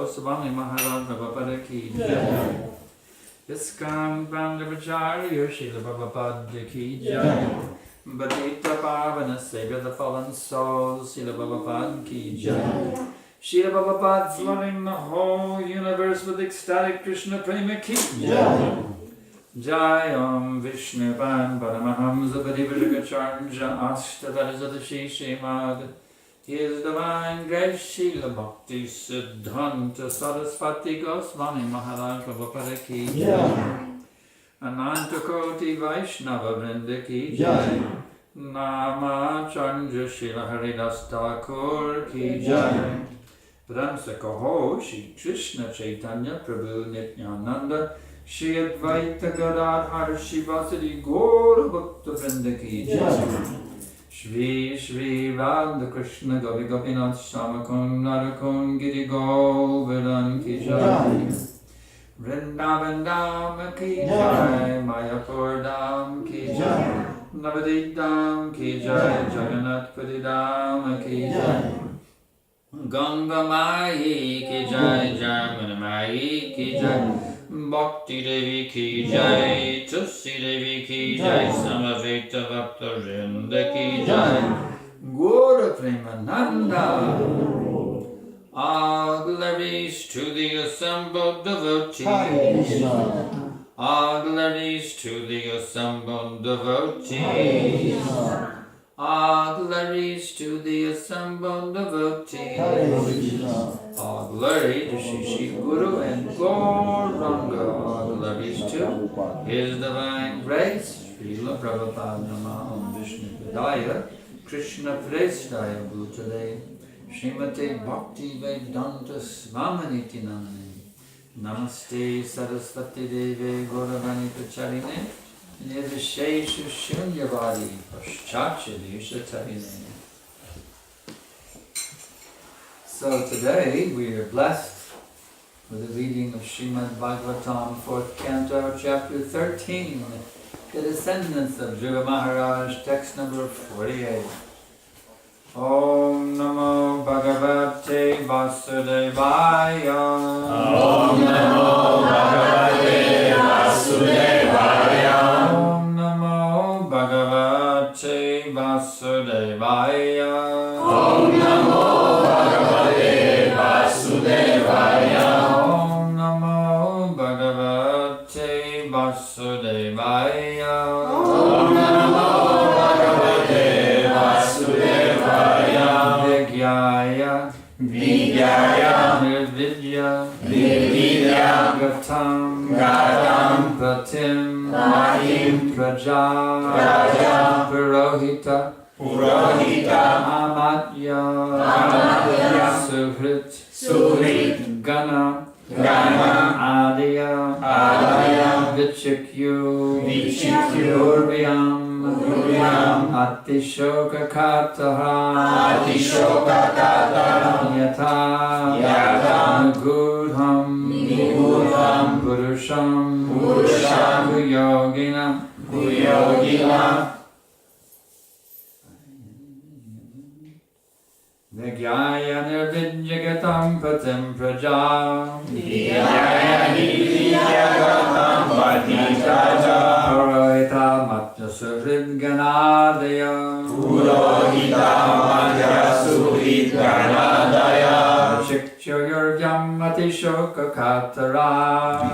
Goswami Maharaj Prabhupada ki jai. Iskam Bandhavacharya Srila Prabhupada ki jai. Badita Pavana Savior the fallen souls Srila Prabhupada ki jai. Srila Prabhupada flooding the whole universe with ecstatic Krishna Prema ki jai. Jai Om Vishnu Pan Paramahamsa Parivajagacharya Ashtavadasadashi Srimad His Divine Grace Srila Bhakti Siddhanta Saraswati Goswami Maharaj Prabhupada ki jai. Ananta Koti Vaishnava Vrinda ki jai. Nama Chandra Srila Haridas Thakur ki jai. Brahmsa Kaho Shri Krishna Chaitanya Prabhu Nityananda Shri Advaita Gadadhar Shivasadi Gaura Bhakta Vrinda ki jai. Shri Shri Radha Krishna Gopi Gopinath Shamakun Narakun Giri Govardhan ki jai. Vrindavan Dham ki jai. Mayapur Dham ki jai. Navadvip Dham ki jai. Jagannath Puri Dham ki jai. Ganga Mai ki jai. Jamuna Mai ki jai. Bhakti Devi ki jai, Tulsi Devi ki jai, Samaveta Bhakta Vrinda ki jai, Gaura Premananda. All glories to the assembled devotees. All glories to the assembled devotees. All glories to the assembled devotees. All glory to Shri Shri Guru and Gauranga. All glories to His Divine Grace. Srila Prabhupada Nama Om Vishnu Padaya Krishna Prestaya Bhutale Srimate Bhakti Vedanta Svamaniti Namane Namaste Saraswati Deve Gauravani Pacharine Nirvishesha Shunyavadi Paschatya Vishatarine. So today we are blessed with the reading of Srimad Bhagavatam, 4th Canto, Chapter 13, the descendants of Dhruva Maharaj, text number 48. Om Namo Bhagavate Vasudevaya. Om Namo Bhagavate Vasudevaya. Om Namo Bhagavate Vasudevaya. Om Namo Bhagavate Vasudevaya. Om Namo Bhagavate Vasudevaya. Om Namo Bhagavate Vasudevaya. Vigyaya Vidyaya Nirvidya Nirvidya Gatam Gatam Pratim Pratim Praja Purohita Purohita Amatya Suhrit Suhrit Gana Gana Adaya Vichikyu Urvyam Atishoka Kataha Yata Nigudham Purusham Kuyogina Vigyaya Nirvidyagatam Patim Praja Vidyaya Nirvidyagatam Patim Praja Purohita Matya Suhrid Ganadaya Purohita Matya Suhrid Ganadaya Chikyoryam Atishoka Katara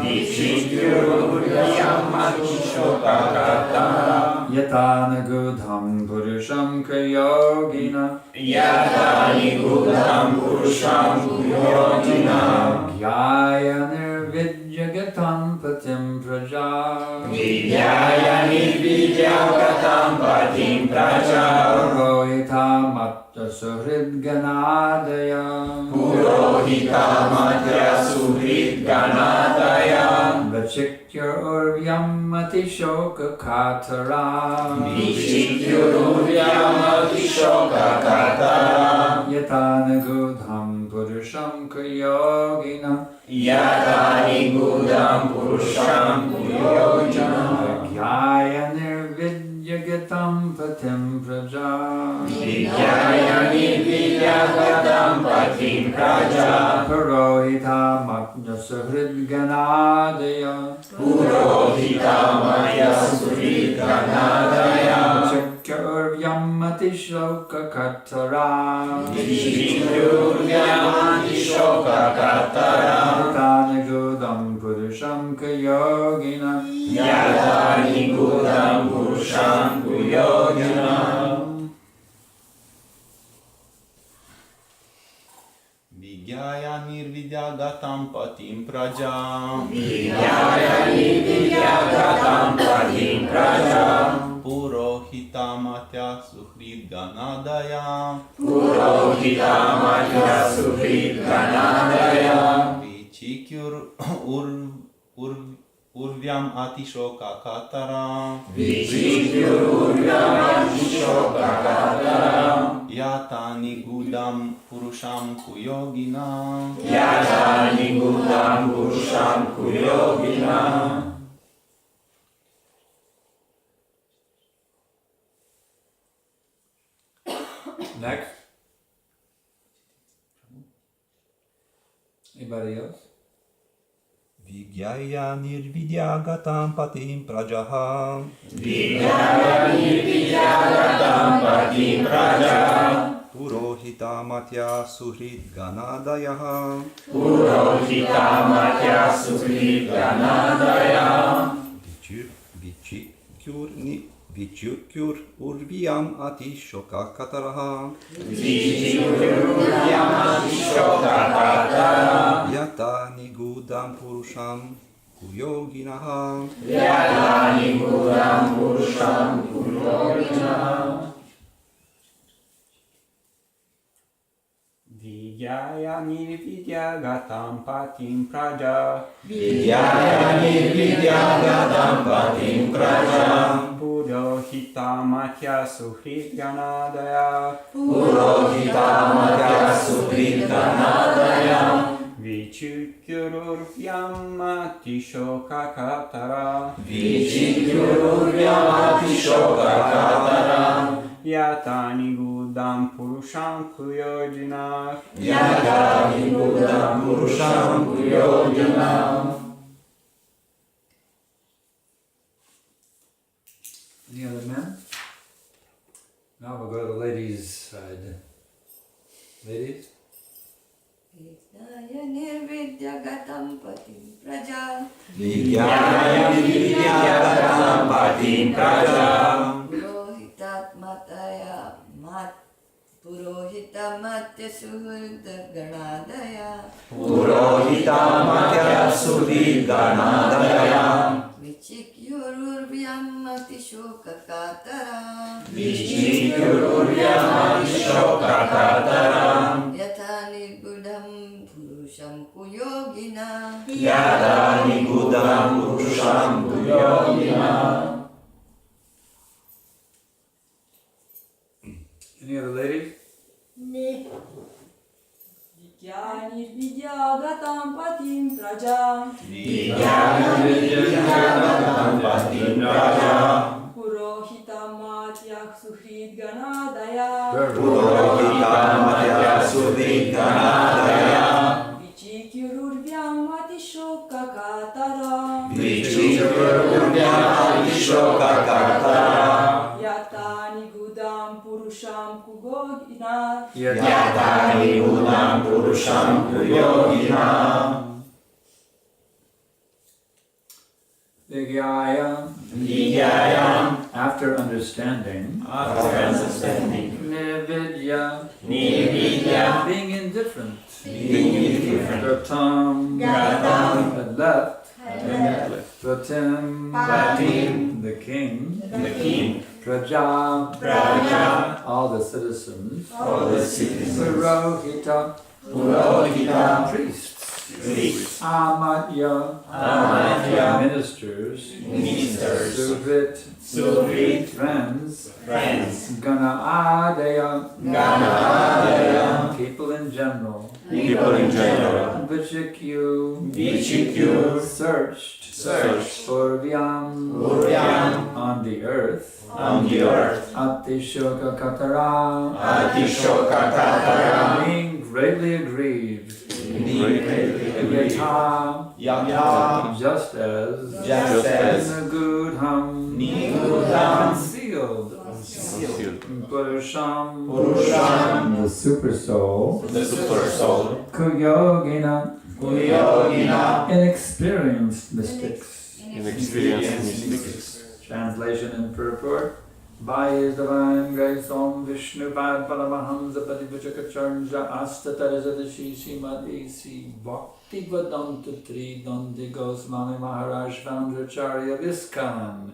Vichikyoryam Atishoka Katara Yatanagudham Purusham Kayogina Yatani Gudam Purusham Kuyogina Gyaya Nirvidyagatam Patim Praja Vidyaya Nirvidyagatam Patim Praja Purohita Matya Suhrid Ganadaya Purohita Matya Suhrid Ganadaya Vachikyoryam Atishoka Katara Vichikyoryam Atishoka Katara Yatanagudham Purusham Kuyogina Yatani Gudam Purusham Kuyogina Gyaya Nirvidyagatam Patim Praja Vidyaya Nirvidyagatam Vidyagatam Patim Praja Purohita Matya Suhrid Ganadaya Purohita Maya Suhrid Ganadaya Chakyuryamati Shloka Katara Vichikyuryamati Shoka Katara Tanagudam Purusham Kayogina Yatani Gudam Purusham Kuyogina Vigyaya nirvidyagatam patim praja Vidyaya Vidyagatam Patim Praja Purohita matya suhrid ganadaya Purohita Maya Suhrid Ganadaya Vichikyur urvyam atishoka katara Vichikyuryamati Shoka Katara Yatani gudam purusham kuyogina Yatani Gudam Purusham Kuyogina Next. Anybody else? Vigyaya nirvidyagatam patim prajaha Vidyaya Vidyagatam Patim Praja Purohita matya suhrid ganadayaha Purohita Matya Suhrid Ganadaya Vichikyur urviyam ati shoka kataraha Vichikyuryamati Shoka Katara Yata nigudam purusham kuyoginaha Yatani Gudam Purusham Kuyogina Vidyaya nirvidyagatam patim praja Vidyaya Vidyagatam Patim Praja Purohita matya suhrid ganadaya Purohita Matya Suhrid Ganadaya Vichikyuryamati shoka katara Vichikyuryamati Shoka Katara Yatani gudam purusham kuyojina Yatani Gudam Purusham Kuyogina Any other men? Now we'll go to the ladies' side. Ladies? Vidyaya nirvidyagatam patim praja Vidyaya Vidyagatam Patim Praja Purohitat mataya Purohita matya suhurda ganadaya Purohita Matya Suhrid Ganadaya Vichikyururvyam atishoka katara Vichikyuryamati Shoka Katara Yatani gudam purusham kuyogina Yatani Gudam Purusham Kuyogina Any other ladies? Vidyagatam patim praja Vidyaya Vidyagatam Patim Praja Purohita matya suhrid ganadaya Purohita Matya Suhrid Ganadaya Vichikyururvyam atishoka katara Vichikyuryamati Shoka Katara Yatani gudam purusham kugogina Yatani Gudam Purusham Kuyogina Vigyaya. Vidyaya After understanding. After understanding Nirvidya. Nirvidya Being indifferent. Being indifferent Gatam. Gatam Had left. Pratim. Patim The king. The king Praja. Praja All the citizens. All the citizens Purohita. Purohita Priests. Priests Amatya. Amatya Ministers. Ministers Suvrit. Suvrit Friends. Friends Gana Adaya. Ganadaya People in general. people in general, Vichikyu searched for Vyam on the earth, Atishokakatara, being greatly aggrieved, Yatha, just as Nagudham, concealed, Purusham, the super soul, Kuyogina, inexperienced mystics. Translation and purport. By His divine grace, Om Vishnu Pad Paramahamsa Padivachakacharja Astatarajadashi Srimad A.C. Bhakti Vedanta Tri Dandi Goswami Maharaj, founder Acharya Viskan,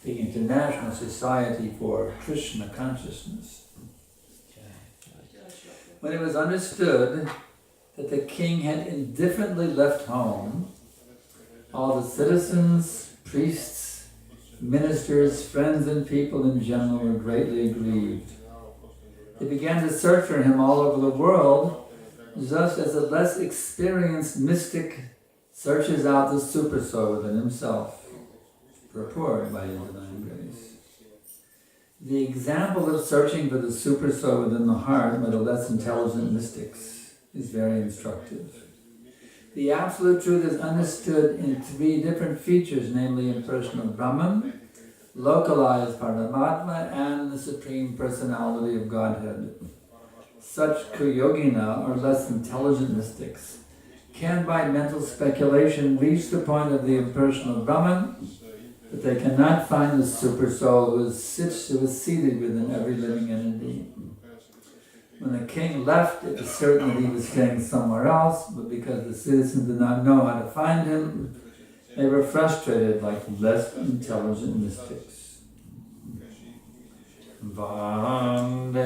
the International Society for Krishna Consciousness. When it was understood that the king had indifferently left home, all the citizens, priests, ministers, friends, and people in general were greatly grieved. They began to search for him all over the world, just as a less experienced mystic searches out the super soul within himself. Purport by His divine grace. The example of searching for the super soul within the heart by the less intelligent mystics is very instructive. The Absolute Truth is understood in three different features, namely impersonal Brahman, localized Paramatma, and the Supreme Personality of Godhead. Such Kuyogina, or less intelligent mystics, can by mental speculation reach the point of the impersonal Brahman, but they cannot find the super soul who is seated within every living entity. When the king left, it was certain that he was staying somewhere else, but because the citizens did not know how to find him, they were frustrated like less intelligent mystics. Vandeham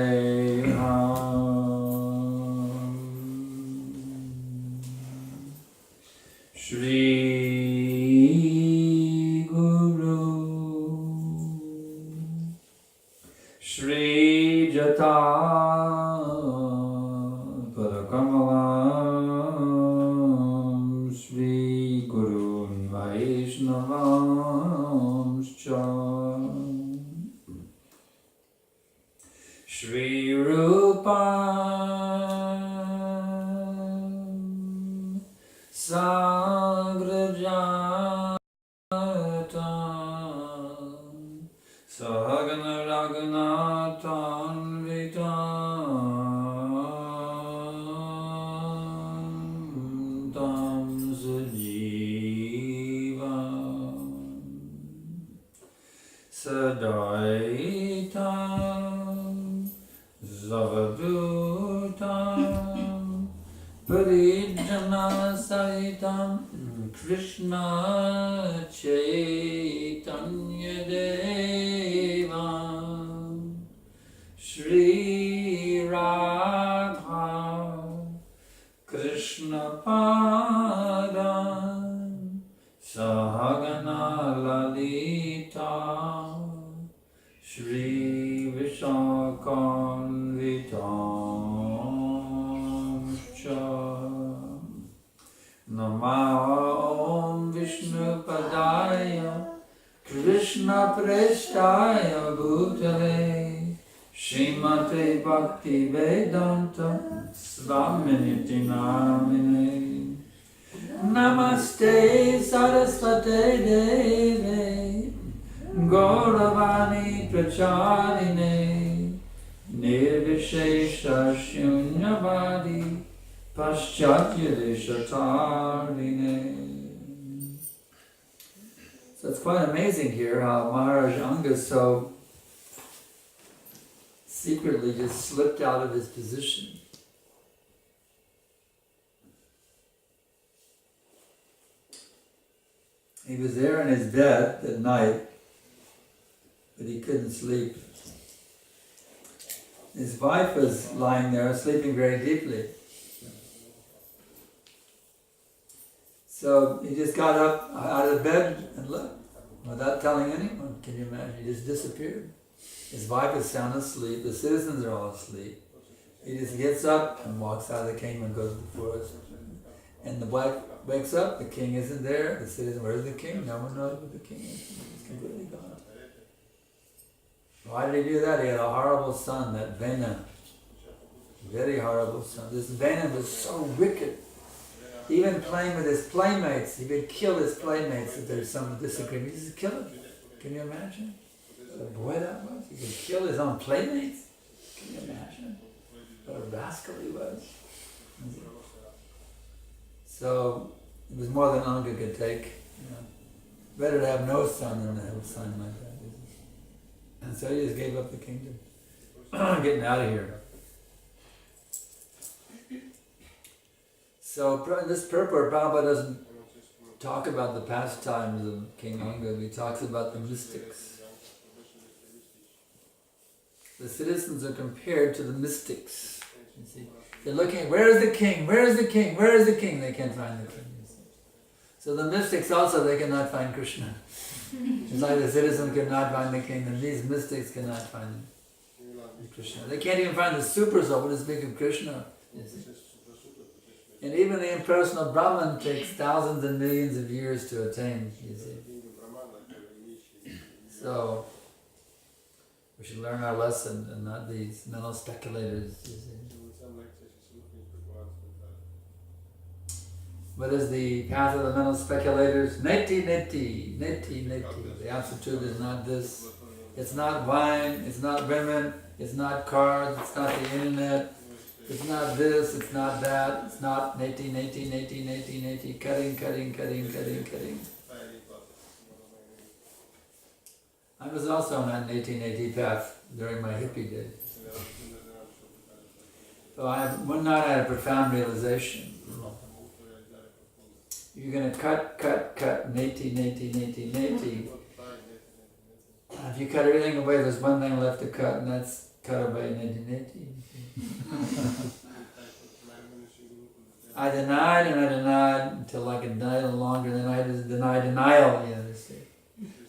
Shri Guru Shri Jata Kamalam Shri Gurun Vaishnavamscha Shri Rupam Sagrajatam Sahagana Raghunathan Vitam Tam Sajivam Sadaitam Zavadutam Parijana Saitam Krishna Chaitanya Devam Shri Radha Krishna Padam Sahagana Lalita Shri Vishakam Vitam Nama Om Vishnu Padaya Krishna Preshtaya Bhutale Srimate Bhakti Vedanta Svaminiti Namine Namaste Saraswate Deve Gauravani Pracharine Nirvishesha Shunyavadi Paschatya Deshatarine. So it's quite amazing here how Maharaj Anga so secretly just slipped out of his position. He was there in his bed at night, but he couldn't sleep. His wife was lying there, sleeping very deeply. So he just got up out of bed and left, without telling anyone. Can you imagine? He just disappeared. His wife is sound asleep, the citizens are all asleep, He just gets up and walks out of the kingdom and goes to the forest. And the wife wakes up, the king isn't there, the citizen, where's the king? No one knows where the king is. He's completely gone. Why did he do that? He had a horrible son, that Vena. Very horrible son. This Vena was so wicked. Even playing with his playmates, he would kill his playmates if there's some disagreement. He just kill them. Can you imagine? What a boy that was. He could kill his own playmates. Can you imagine? What a rascal he was. So it was more than Anga could take. You know. Better to have no son than to have a son like that. And so he just gave up the kingdom. Getting out of here. So in this purport, Prabhupada doesn't talk about the pastimes of King Anga, he talks about the mystics. The citizens are compared to the mystics. You see, they're looking, where is the king? Where is the king? Where is the king? They can't find the king. You see. So the mystics also, they cannot find Krishna. It's like the citizen cannot find the king, and these mystics cannot find Krishna. They can't even find the super soul. What to speak of Krishna? You see. And even the impersonal Brahman takes thousands and millions of years to attain, you see. So, we should learn our lesson and not these mental speculators, you see. What is the path of the mental speculators? Neti, neti, neti, neti. The absolute truth is not this. It's not wine, it's not women, it's not cars, it's not the internet. It's not this, it's not that, it's not neti, neti, neti, neti, neti, cutting, cutting, cutting, cutting, cutting. I was also on that neti, neti path during my hippie days. So one night I had a profound realization. You're going to cut, neti, neti, neti, neti. If you cut everything away, there's one thing left to cut, and that's cut away neti, neti. I denied and I denied until I could deny no longer, then I just deny denial, you understand.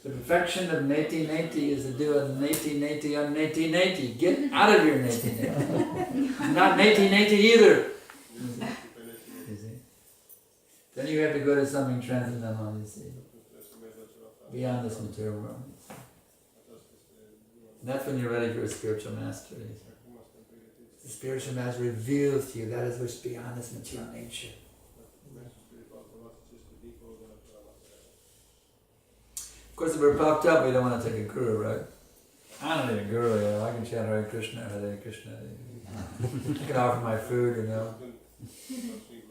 The perfection of neti neti is to do a neti neti on neti neti. Get out of your neti neti. Not neti neti either. You see? Then you have to go to something transcendental, you see. Beyond this material world. And that's when you're ready for a spiritual master. The spiritual master reveals to you that is what's beyond this material nature. Of course, if we're puffed up, we don't want to take a guru, right? I don't need a guru, you know. I can chant Hare Krishna, Hare Krishna. I can offer my food, you know.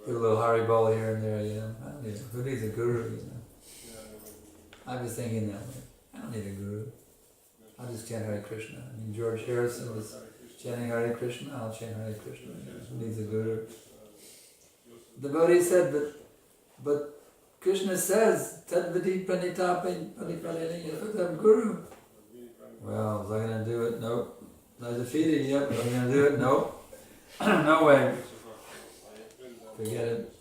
Put a little Haribol here and there, you know. I don't need, who needs a guru, you know? I was thinking that way. I don't need a guru. I'll just chant Hare Krishna. I mean, George Harrison was chanting Hare Krishna, I'll chant Hare Krishna. Who needs a guru? The Bodhi said, but Krishna says, Tadvati Pranitapi Pranipalini Guru. Well, was I going to do it? Nope. I defeated, yep. Was I going to do it? Nope. No way. Forget it.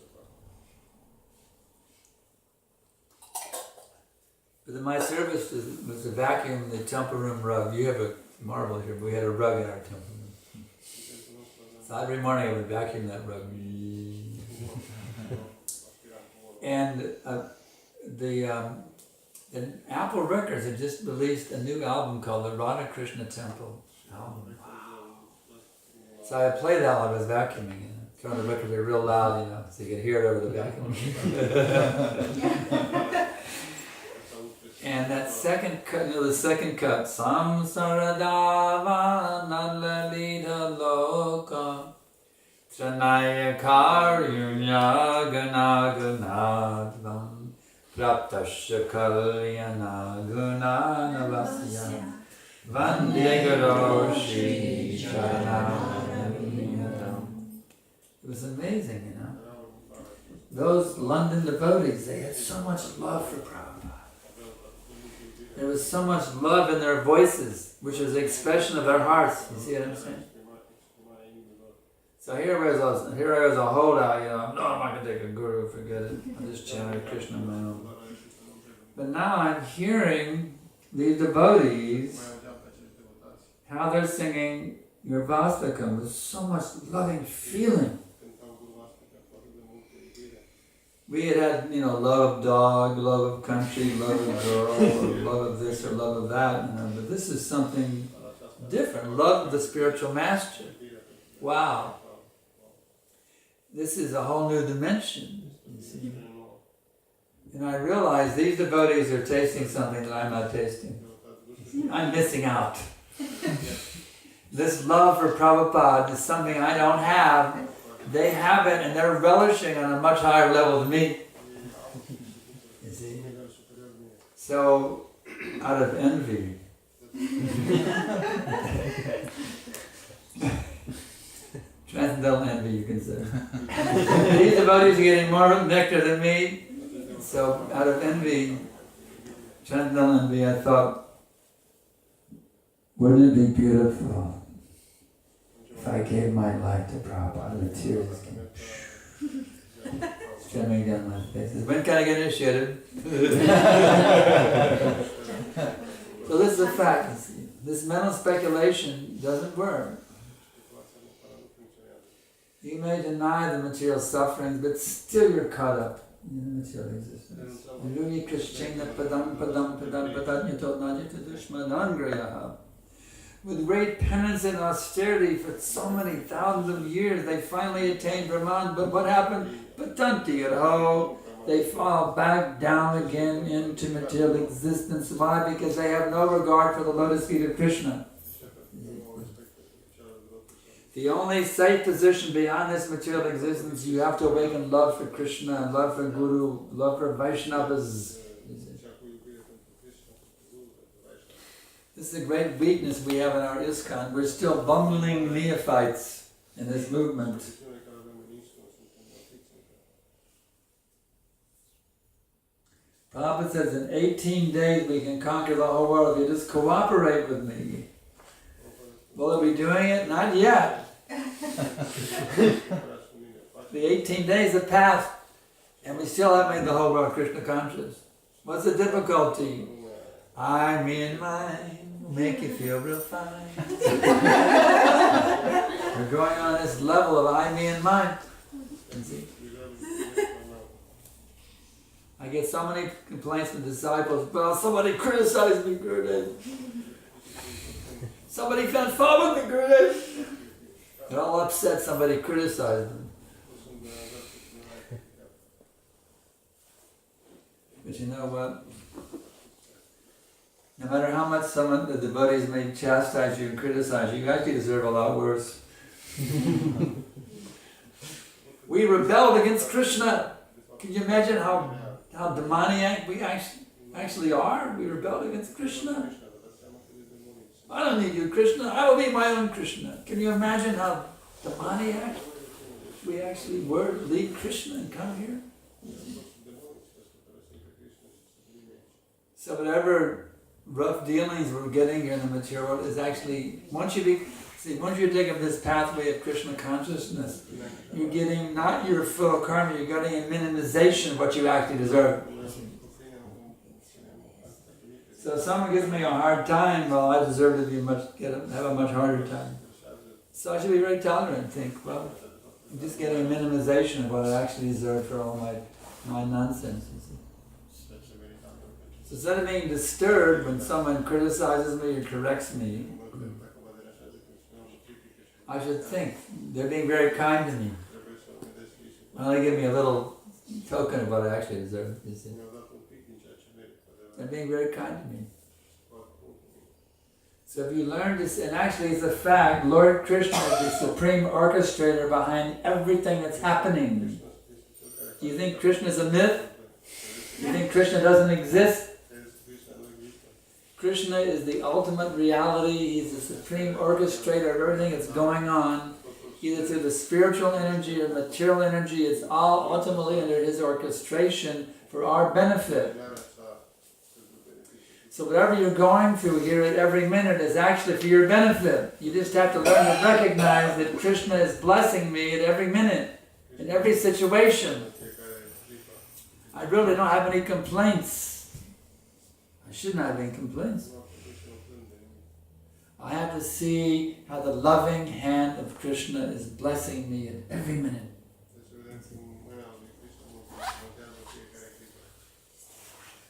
But in my service was to vacuum the temple room rug. You have a marble here, but we had a rug in our temple room. So every morning I would vacuum that rug. And the Apple Records had just released a new album called the Radha Krishna Temple album. Wow. So I played that while I was vacuuming. You know, trying the records were real loud, you know, so you could hear it over the vacuum. And that second cut, the second cut, Samsaradava Nalalita Loka Tranaya Karunya Ganaganadvam Praptasya Kalyana Gunanavasya Vandegaroshi Charanam. It was amazing, you know. Those London devotees, they had so much love for Prabhupada. There was so much love in their voices, which was the expression of their hearts. You see what I'm saying? So here I was a holdout, you know. No, I'm not going to take a guru, forget it. I'll just chant Hare Krishna on my own. But now I'm hearing these devotees, how they're singing your Vastakam with so much loving feeling. We had love of dog, love of country, love of girl, or love of this or love of that, but this is something different. Love of the spiritual master. Wow. This is a whole new dimension, you see. And I realize these devotees are tasting something that I'm not tasting. I'm missing out. This love for Prabhupada is something I don't have. They have it and they're relishing on a much higher level than me. You see? So, out of envy, transcendental envy, you can say. These devotees are getting more nectar than me. So, out of envy, transcendental envy, I thought, wouldn't it be beautiful if I gave my life to Prabhupada? The tears came streaming down my face. When can I get initiated? So this is a fact, you see. This mental speculation doesn't work. You may deny the material sufferings, but still you're caught up in the material existence. With great penance and austerity for so many thousands of years, they finally attained Brahman. But what happened? Patanti Yadho. They fall back down again into material existence. Why? Because they have no regard for the lotus feet of Krishna. The only safe position beyond this material existence, you have to awaken love for Krishna, love for Guru, love for Vaishnavas. This is a great weakness we have in our ISKCON. We're still bumbling neophytes in this movement. Prabhupada says in 18 days we can conquer the whole world if you just cooperate with me. Will it be doing it? Not yet. The 18 days have passed and we still haven't made the whole world Krishna conscious. What's the difficulty? I, me and mine will make you feel real fine. We're going on this level of I, me and mine. See? I get so many complaints from disciples. Well, somebody criticized me, Gurudev. Somebody found fault with me, Gurudev. They're all upset somebody criticized them. But you know what? No matter how much the devotees may chastise you and criticize you, you actually deserve a lot worse. We rebelled against Krishna. Can you imagine how demoniac we actually are? We rebelled against Krishna. I don't need you, Krishna. I will be my own Krishna. Can you imagine how demoniac we actually were to leave Krishna and come here? So whatever rough dealings we're getting here in the material world is actually, once you take up this pathway of Krishna consciousness, you're getting not your full karma, you're getting a minimization of what you actually deserve. So if someone gives me a hard time, well, I deserve to have a much harder time. So I should be very tolerant and think, well, I'm just getting a minimization of what I actually deserve for all my nonsense. So instead of being disturbed when someone criticizes me or corrects me, I should think they're being very kind to me. Well, they give me a little token of what I actually deserve. You see. They're being very kind to me. So if you learn this, and actually it's a fact, Lord Krishna is the supreme orchestrator behind everything that's happening. Do you think Krishna is a myth? Do you think Krishna doesn't exist? Krishna is the ultimate reality. He's the supreme orchestrator of everything that's going on, either through the spiritual energy or material energy. It's all ultimately under his orchestration for our benefit. So whatever you're going through here at every minute is actually for your benefit. You just have to learn to recognize that Krishna is blessing me at every minute, in every situation. I really don't have any complaints. I shouldn't have any complaints. I have to see how the loving hand of Krishna is blessing me at every minute.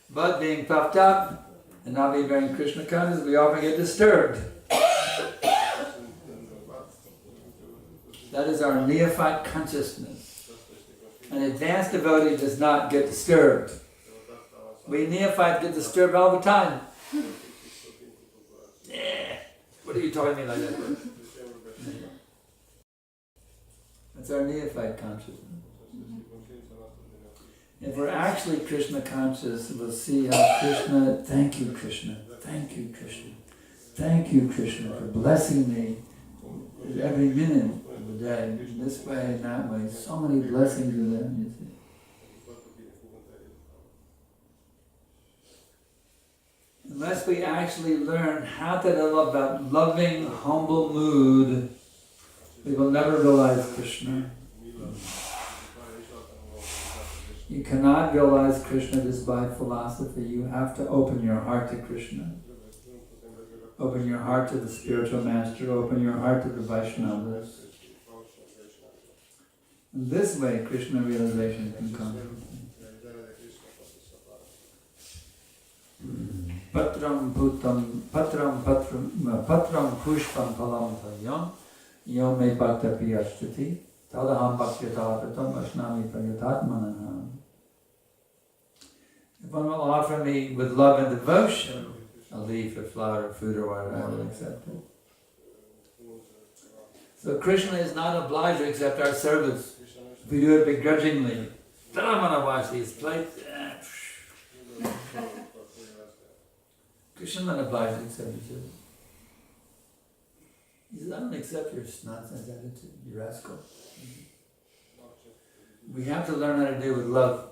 But being puffed up and not being very Krishna conscious, we often get disturbed. That is our neophyte consciousness. An advanced devotee does not get disturbed. We neophytes get disturbed all the time. What are you talking to me like that for? That's our neophyte consciousness. If we're actually Krishna conscious, we'll see how Krishna, thank you Krishna, thank you Krishna, thank you Krishna for blessing me every minute of the day, in this way and that way. So many blessings in them, you see. Unless we actually learn how to develop that loving, humble mood, we will never realize Krishna. You cannot realize Krishna just by philosophy. You have to open your heart to Krishna. Open your heart to the spiritual master. Open your heart to the Vaishnavas. In this way, Krishna realization can come. Patram pushpam palam tayyam yom me bhakta priyashtati tadaham bhaktyatattam ashnami prayatatmananam. If one will offer me with love and devotion a leaf, a flower, food, or whatever, I will accept it. So Krishna is not obliged to accept our service. If we do it begrudgingly, then I'm going to wash these plates. Krishna is not obliged to accept your service. He says, I don't accept your nonsense attitude, you rascal. We have to learn how to do with love.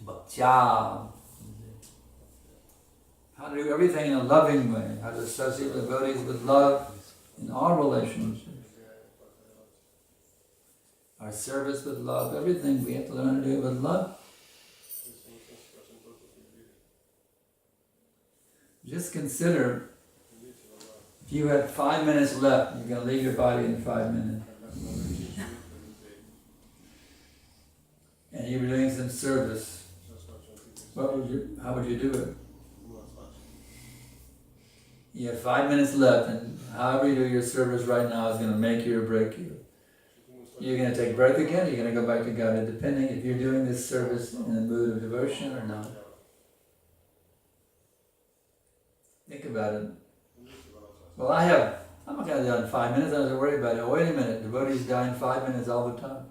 Bhaktya. How to do everything in a loving way. How to associate devotees with love in all relationships. Our service with love, everything we have to learn to do with love. Just consider, if you had 5 minutes left, you're going to leave your body in 5 minutes. And you were doing some service. How would you do it? You have 5 minutes left, and however you do your service right now is going to make you or break you. You're going to take breath again, you're going to go back to God, depending if you're doing this service in a mood of devotion or not. Think about it. Well, I'm not going to die in 5 minutes, I don't have to worry about it. Oh, wait a minute, devotees die in 5 minutes all the time.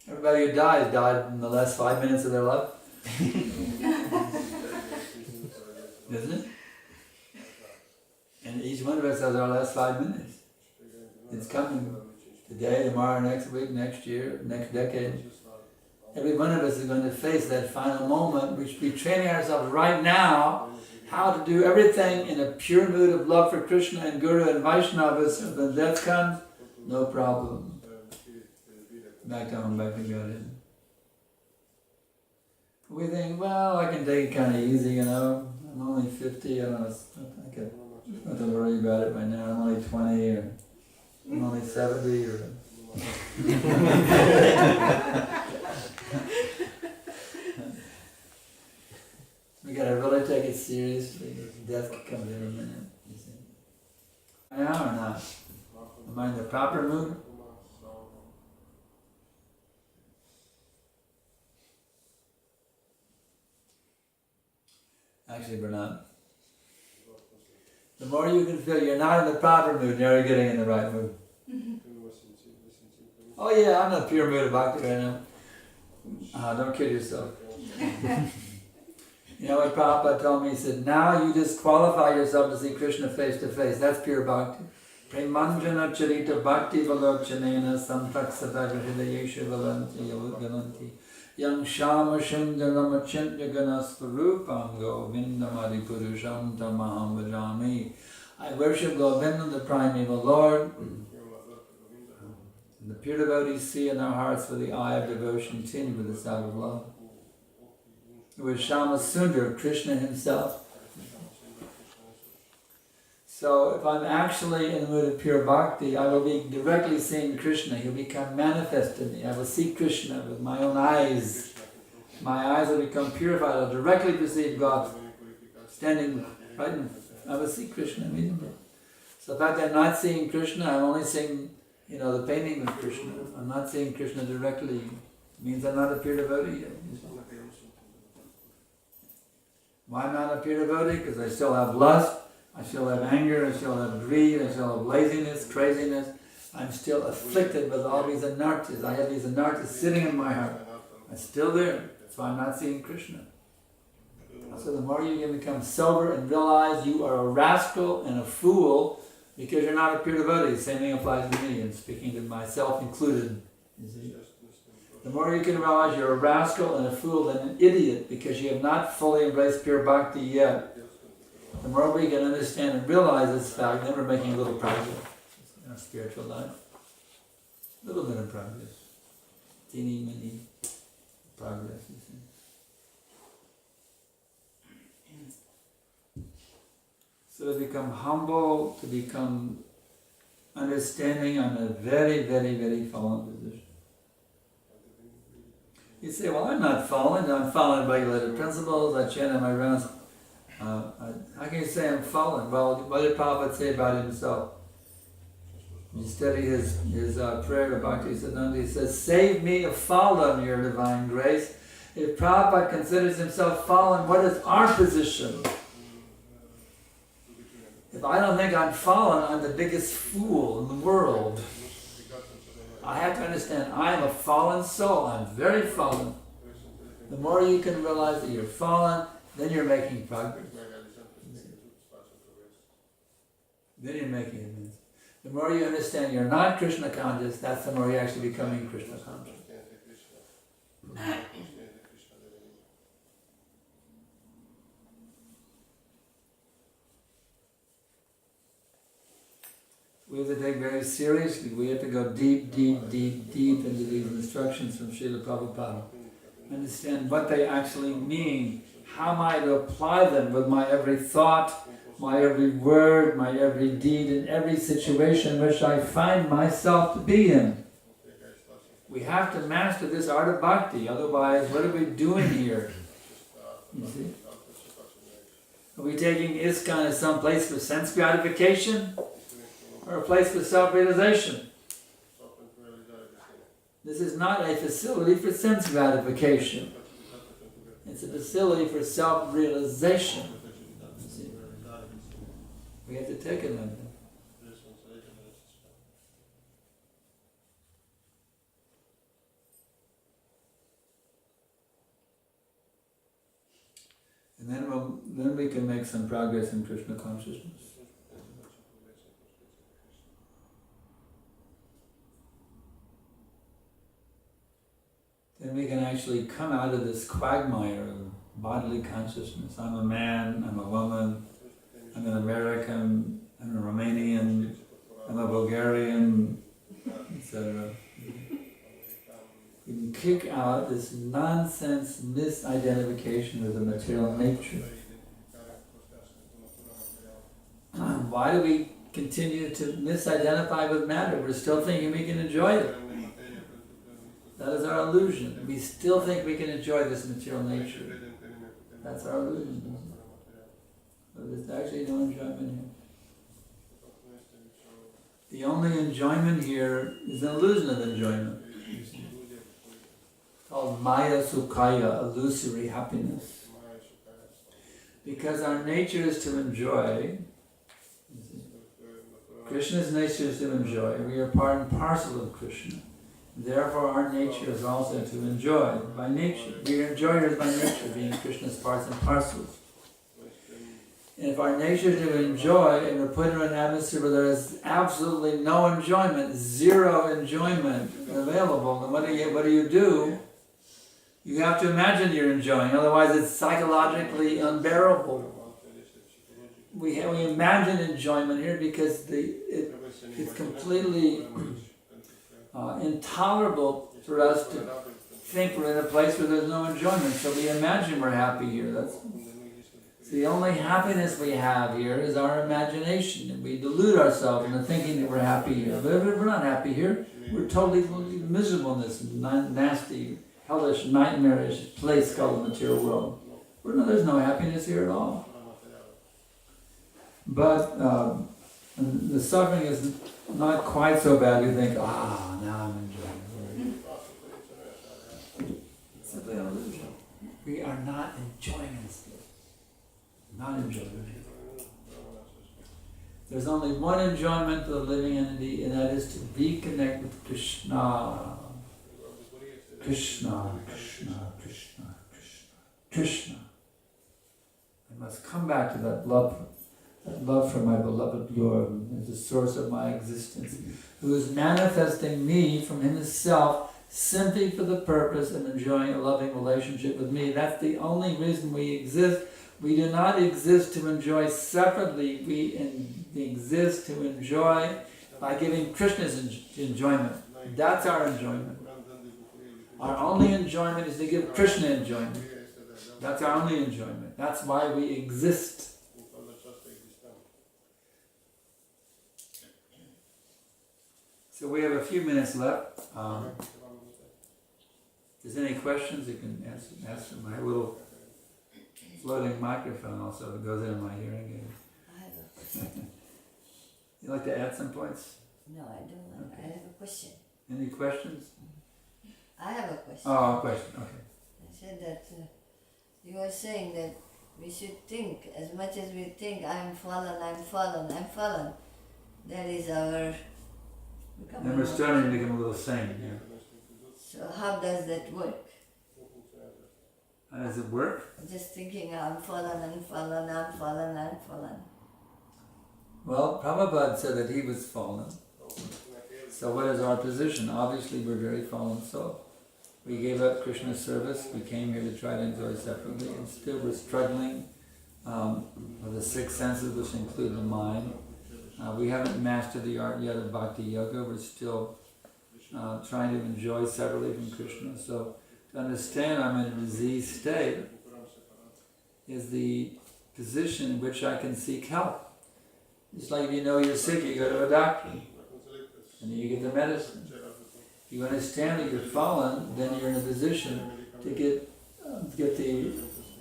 Everybody who died in the last 5 minutes of their life. Isn't it? And each one of us has our last 5 minutes. It's coming. Today, tomorrow, next week, next year, next decade. Every one of us is going to face that final moment. We should be training ourselves right now how to do everything in a pure mood of love for Krishna and Guru and Vaishnavas. So when death comes, no problem. Back down, back to God. We think, well, I can take it kind of easy, you know. I'm only 50, I don't know, I don't have to worry about it by now. I'm only 20, or I'm only 70, or... We gotta really take it seriously. Death could come in a minute, you see. I am or not? Am I in the proper mood? Actually, we're not. The more you can feel you're not in the proper mood, you're getting in the right mood. Oh yeah, I'm in a pure mood of bhakti right now. Don't kid yourself. You know what Prabhupada told me? He said, now you disqualify yourself to see Krishna face to face. That's pure bhakti. Premanjana charita bhakti valochanena samtaksavagahidayesha valanti yavugalanti yang shama shindaramachindya ganasvarupam govindamadi purusham tamaham vajami. I worship Govinda, the primeval Lord. And the pure devotees see in their hearts with the eye of devotion, continue with the sound of love. It was Shama Sundar, Krishna himself. So if I'm actually in the mood of pure bhakti, I will be directly seeing Krishna. He'll become manifest in me. I will see Krishna with my own eyes. My eyes will become purified. I'll directly perceive God standing right in. I will see Krishna immediately. So in fact, I'm not seeing Krishna, I'm only seeing, the painting of Krishna. I'm not seeing Krishna directly. It means I'm not a pure devotee yet. Why am I not a pure devotee? Because I still have lust, I still have anger, I still have greed, I still have laziness, craziness. I'm still afflicted with all these anarthas. I have these anarthas sitting in my heart. I'm still there. That's why I'm not seeing Krishna. So the more you can become sober and realize you are a rascal and a fool because you're not a pure devotee. Same thing applies to me, and speaking to myself included. You see? The more you can realize you're a rascal and a fool and an idiot because you have not fully embraced pure bhakti yet, the more we can understand and realize this fact, then we're making a little progress in our spiritual life. A little bit of progress. Teeny, mini progress, you see. So to become humble, to become understanding, I'm in a very, very, very fallen position. You say, well, I'm not fallen, I'm following regulated principles, I chant in my rounds. How can you say I'm fallen? Well, what did Prabhupada say about himself? You study his prayer to Bhaktisiddhanta, he says, save me a fallen, your divine grace. If Prabhupada considers himself fallen, what is our position? If I don't think I'm fallen, I'm the biggest fool in the world. I have to understand, I am a fallen soul. I'm very fallen. The more you can realize that you're fallen, then you're making progress. Then you're making advance. The more you understand you're not Krishna conscious, that's the more you're actually becoming Krishna conscious. We have to take very seriously. We have to go deep, deep, deep, deep into these instructions from Srila Prabhupada. Understand what they actually mean. How am I to apply them with my every thought, my every word, my every deed, in every situation which I find myself to be in. We have to master this art of bhakti, otherwise what are we doing here? You see? Are we taking ISKCON as some place for sense gratification? Or a place for self-realization? This is not a facility for sense gratification. It's a facility for self-realization. We have to take it like that. And then we can make some progress in Krishna consciousness. Then we can actually come out of this quagmire of bodily consciousness. I'm a man, I'm a woman, I'm an American, I'm a Romanian, I'm a Bulgarian, etc. We can kick out this nonsense misidentification with the material nature. Why do we continue to misidentify with matter? We're still thinking we can enjoy it. That is our illusion. We still think we can enjoy this material nature. That's our illusion. But there's actually no enjoyment here. The only enjoyment here is an illusion of enjoyment. It's called Maya Sukhaya, illusory happiness. Because our nature is to enjoy. Krishna's nature is to enjoy. We are part and parcel of Krishna. Therefore, our nature is also to enjoy by nature. We are enjoyers by nature, being Krishna's parts and parcels. And if our nature is to enjoy, and we're put in an atmosphere where there is absolutely no enjoyment, zero enjoyment available, then what do you do? You have to imagine you're enjoying, otherwise it's psychologically unbearable. We imagine enjoyment here because it's completely intolerable for us think we're in a place where there's no enjoyment, so we imagine we're happy here. That's the only happiness we have here is our imagination, and we delude ourselves into thinking that we're happy here. But if we're not happy here, we're totally miserable in this nasty, hellish, nightmarish place called the material world. There's no happiness here at all. But the suffering is not quite so bad. You think, now I'm enjoying it. It's simply an illusion. We are not enjoying this place. Not enjoying it. There's only one enjoyment for the living entity, and that is to reconnect with Krishna. Krishna, Krishna, Krishna, Krishna, Krishna. I must come back to that love for my beloved Lord as the source of my existence, who is manifesting me from himself simply for the purpose of enjoying a loving relationship with me. That's the only reason we exist. We do not exist to enjoy separately. We exist to enjoy by giving Krishna's enjoyment. That's our enjoyment. Our only enjoyment is to give Krishna enjoyment. That's our only enjoyment. That's why we exist. So we have a few minutes left. If there's any questions, you can ask them. I have a little floating microphone also that goes into my hearing aid. I have a question. You'd like to add some points? No, I don't. Okay. I have a question. Any questions? I have a question. Oh, a question, okay. I said that you were saying that we should think, as much as we think, I'm fallen, I'm fallen, I'm fallen. That is our becoming. Then we're starting to become a little sane, yeah. So how does that work? How does it work? Just thinking, I'm fallen, I'm fallen, I'm fallen, I'm fallen. Well, Prabhupada said that he was fallen. So what is our position? Obviously we're very fallen souls. We gave up Krishna's service, we came here to try to enjoy separately, and still we're struggling with the six senses, which include the mind. We haven't mastered the art yet of Bhakti Yoga, we're still trying to enjoy separately from Krishna. So to understand I'm in a diseased state is the position in which I can seek help. It's like if you know you're sick, you go to a doctor, and you get the medicine. If you understand that you're fallen, then you're in a position to get the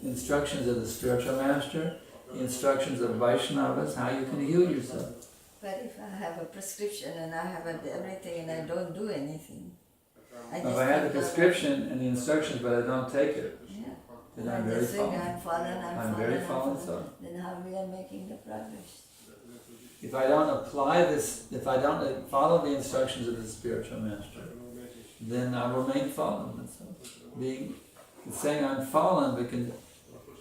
instructions of the spiritual master, the instructions of Vaishnavas, how you can heal yourself. But if I have a prescription and I have everything and I don't do anything, If I have the prescription and the instructions but I don't take it, then I'm very fallen. I'm fallen, I'm very fallen soul. Then how we are making the progress? If I don't apply this, if I don't follow the instructions of the spiritual master, then I remain fallen. And so saying I'm fallen because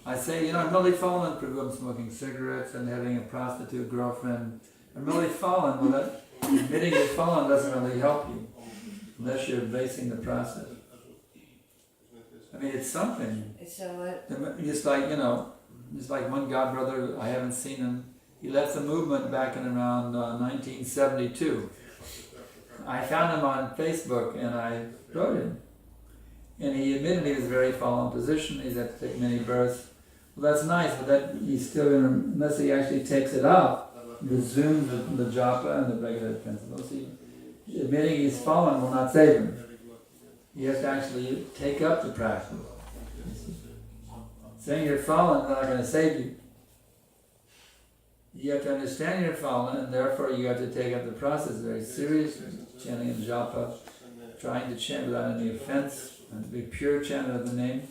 I say, I'm really fallen for I'm smoking cigarettes and having a prostitute girlfriend. I'm really fallen. Well, that admitting you're fallen doesn't really help you unless you're basing the process. I mean, it's something. So Just like one godbrother, I haven't seen him. He left the movement back in around 1972. I found him on Facebook and I wrote him. And he admitted he was in a very fallen position, he's had to take many births. Well, that's nice, but that he's still going to, unless he actually takes it up, resumes the japa and the regular principles, admitting he's fallen will not save him. He has to actually take up the practice. Saying you're fallen is not going to save you. You have to understand you're fallen, and therefore you have to take up the process very seriously. Chanting in japa, trying to chant without any offense, and be pure chanter of the name.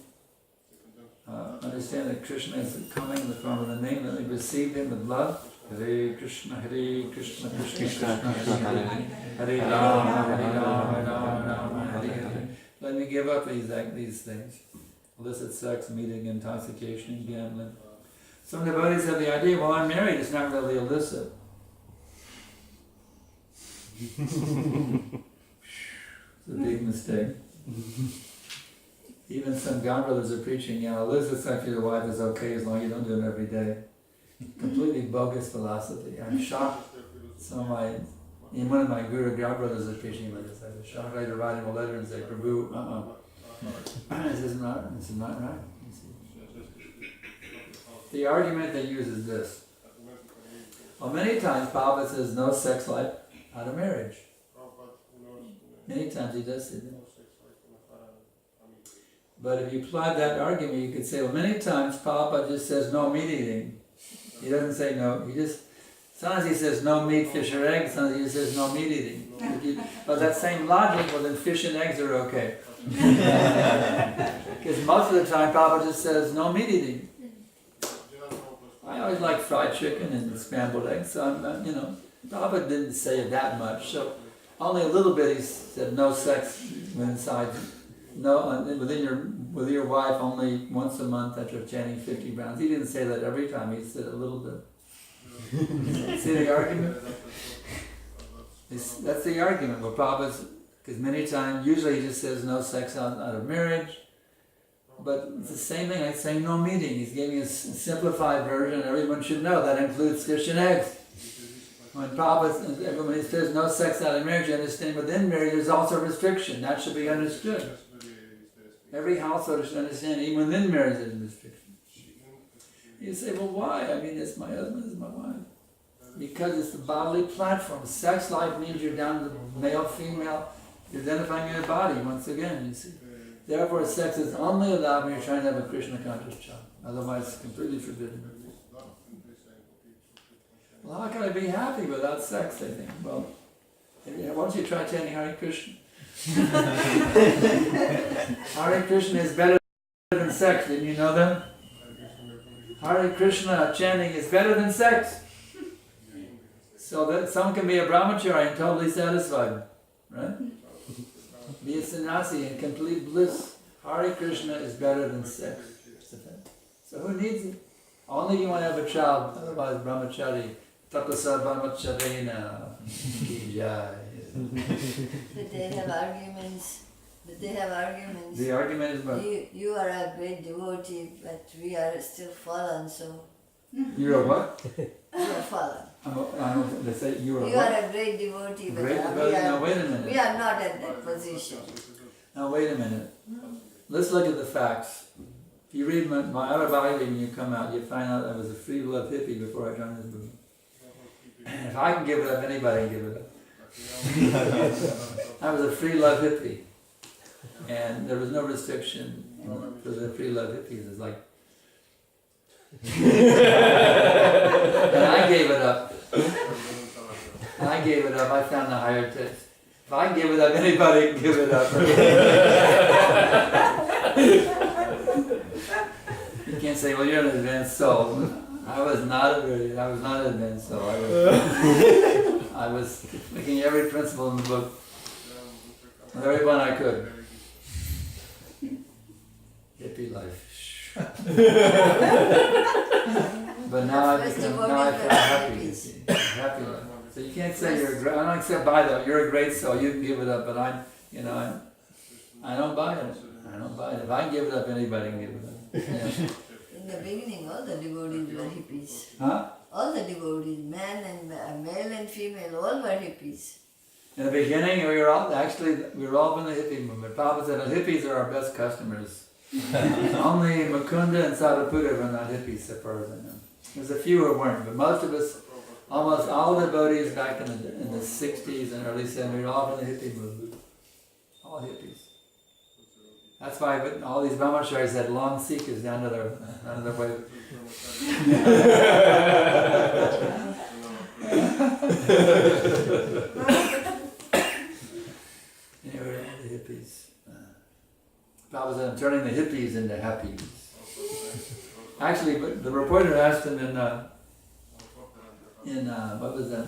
Understand that Krishna is coming in the form of the name, that we receive him with love. Hare Krishna, Krishna, Krishna, Hare Hare Rama, Hare Rama, Rama Rama, Hare Hare. Let me give up these things. Illicit sex, meeting, intoxication, and gambling. Some devotees have the idea, well, I'm married, it's not really illicit. It's a big mistake. Even some godbrothers are preaching, illicit sex with your wife is okay as long as you don't do it every day. Completely bogus philosophy. I'm shocked. One of my guru godbrothers is preaching like this. I was shocked. I had to write him a letter and say, Prabhu, This is not right. You see. The argument they use is this. Well, many times Papa says no sex life out of marriage. Many times he does say that. But if you apply that argument, you could say, well, many times Papa just says no meat eating. He doesn't say no, sometimes he says no meat, fish or eggs, sometimes he says no meat eating. But that same logic, well then fish and eggs are okay. Because most of the time Papa just says no meat eating. I always like fried chicken and scrambled eggs, so Papa didn't say it that much. So only a little bit he said no sex inside. No, with your wife only once a month after chanting 50 rounds. He didn't say that every time, he said a little bit. See the argument? That's the argument. Well, Prabhupada's, because many times, usually he just says no sex out of marriage, but it's the same thing, like saying no meeting. He's giving a simplified version, everyone should know that includes fish and eggs. When Prabhupada, when he says no sex out of marriage, you understand within marriage there's also restriction. That should be understood. Every household should understand, even within marriage there's restriction. You say, well, why? I mean, it's my husband, it's my wife. Because it's the bodily platform. Sex life means you're down to male, female, you're identifying your body once again, you see. Therefore, sex is only allowed when you're trying to have a Krishna conscious child. Otherwise, it's completely forbidden. Well, how can I be happy without sex, I think? Well, why don't you try chanting Hare Krishna? Hare Krishna is better than sex, didn't you know that? Hare Krishna chanting is better than sex. So that someone can be a brahmachari and totally satisfied, right? Be a sannyasi in complete bliss. Hare Krishna is better than sex. So who needs it? Only you want to have a child, otherwise brahmachari. Tapasa brahmacharina ki jai. But they have arguments. The argument is what? You are a great devotee, but we are still fallen, so... You're a what? You are fallen. They say you are You what? are a great devotee, but Great devotee? Now wait a minute. we are not at that position. Now wait a minute. Let's look at the facts. If you read my autobiography when you come out, you find out I was a free love hippie before I joined this movement. If I can give it up, anybody can give it up. I was a free love hippie. And there was no restriction for the free love hippies. It's like... and I gave it up. I found the higher text. If I give it up, anybody can give it up. You can't say, well, you're an advanced soul. I was not an advanced soul. I was looking at every principle in the book, every one I could. Hippie life. But now I feel happy. You see, happy life. So you can't say you're a great. I don't accept by that. You're a great soul. You can give it up, but I don't buy it. If I can give it up, anybody can give it up. Yeah. In the beginning, all the devotees were hippies. Huh? All the devotees, male and female, all were hippies. In the beginning, we were all in the hippie movement. Prabhupada said the hippies are our best customers. Only Mukunda and Sadhuputta were not hippies, so far as I know. There's a few who weren't, but most of us, almost all the devotees back in the 60s and early 70s, we were all in the hippie movement. All hippies. That's why all these brahmacharis had long seekers down to their way. Anyway, all the hippies. Prabhupada said, I'm turning the hippies into happies. Actually, but the reporter asked him in what was that?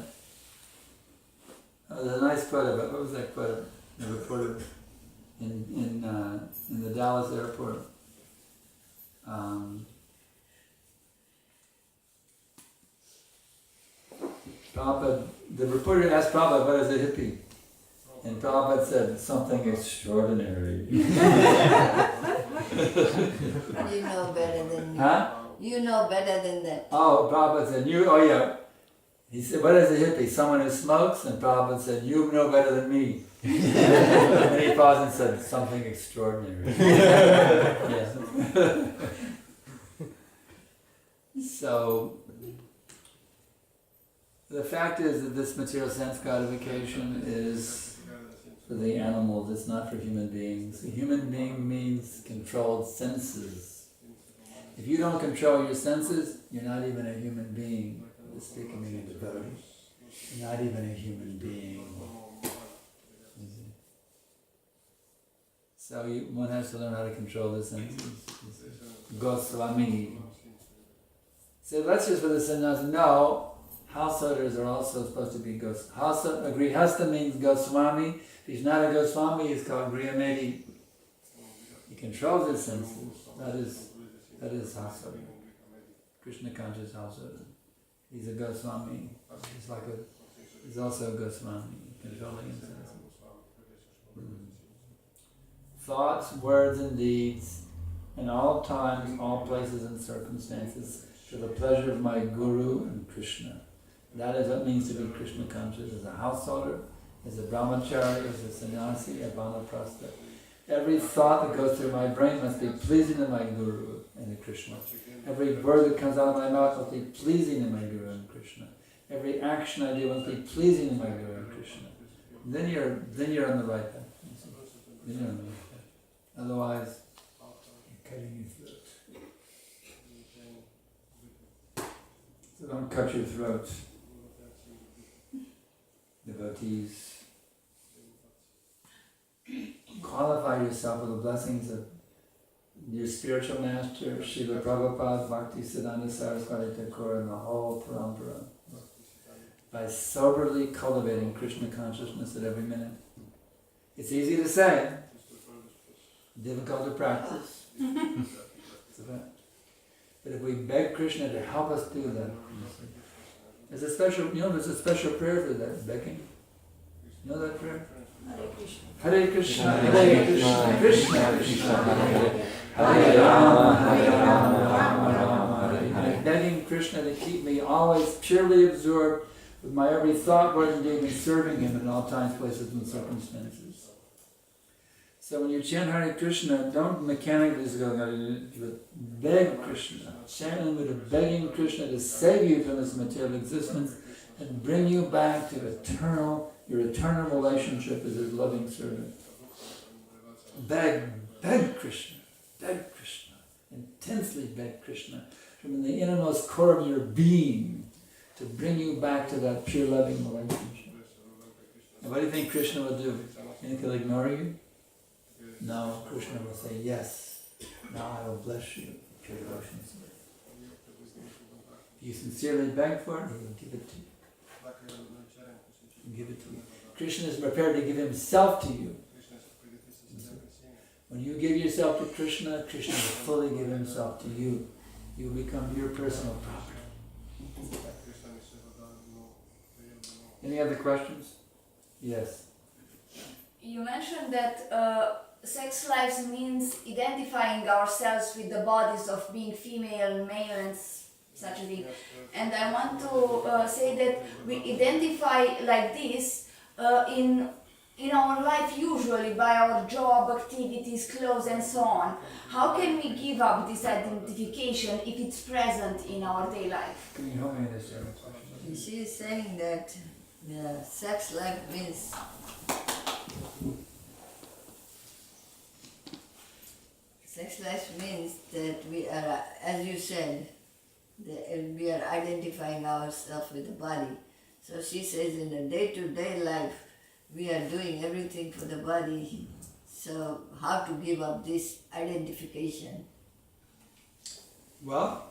There's a nice quote of it. What was that quote of it? The reporter in the Dallas airport. The reporter asked Prabhupada, what is a hippie? And Prabhupada said, something extraordinary. You know better than me. Huh? You know better than that. Oh, Prabhupada said, He said, what is a hippie? Someone who smokes? And Prabhupada said, you know better than me. And then he paused and said, something extraordinary. Yeah. So, the fact is that this material sense gratification is for the animals, it's not for human beings. A human being means controlled senses. If you don't control your senses, you're not even a human being. Speaking in devotee, you're not even a human being. So one has to learn how to control the senses. Goswami. So let's just for the sannyas know, householders are also supposed to be Goswami. Grihastha means Goswami. If he's not a Goswami, he's called Grihamaiti. He controls his senses. That is householder. Krishna conscious householder. He's a Goswami. He's also a Goswami, controlling his senses. Thoughts, words, and deeds, in all times, all places, and circumstances, for the pleasure of my Guru and Krishna. That is what it means to be Krishna conscious, as a householder, as a brahmachari, as a sannyasi, a vanaprastha. Every thought that goes through my brain must be pleasing to my Guru and Krishna. Every word that comes out of my mouth must be pleasing to my Guru and Krishna. Every action I do must be pleasing to my Guru and Krishna. Then you're on the right path. Then you're on the right path. Otherwise, you're cutting your throat. So don't cut your throat. Devotees. Qualify yourself with the blessings of your spiritual master, Srila Prabhupada, Bhaktisiddhanta Saraswati Thakur, and the whole parampara, by soberly cultivating Krishna consciousness at every minute. It's easy to say, difficult to practice. It's a fact. But if we beg Krishna to help us do that, there's a special prayer for that, begging. You know that prayer? Hare Krishna. Hare Krishna, Krishna Krishna, Hare Rama, Rama Rama, Hare Hare. Begging Krishna to keep me always purely absorbed with my every thought, word, and deed, and serving Him in all times, places, and circumstances. So when you chant Hare Krishna, don't mechanically just go, but beg Krishna. Chant Him with begging Krishna to save you from this material existence and bring you back to your eternal relationship as His loving servant. Beg Krishna, intensely beg Krishna from the innermost core of your being to bring you back to that pure loving relationship. And what do you think Krishna will do? You think He'll ignore you? No, Krishna will say, yes, now I will bless you, pure devotion. If you sincerely beg for it, He will give it to you. Give it to you. Krishna is prepared to give Himself to you. When you give yourself to Krishna, Krishna will fully give Himself to you. You will become your personal property. Any other questions? Yes. You mentioned that sex lives means identifying ourselves with the bodies of being female, male, and such a thing. And I want to say that we identify like this in our life usually by our job, activities, clothes, and so on. How can we give up this identification if it's present in our day life? Can you help me understand? She is saying that the sex life means that we are, as you said, we are identifying ourselves with the body. So she says in the day-to-day life, we are doing everything for the body. So how to give up this identification? Well,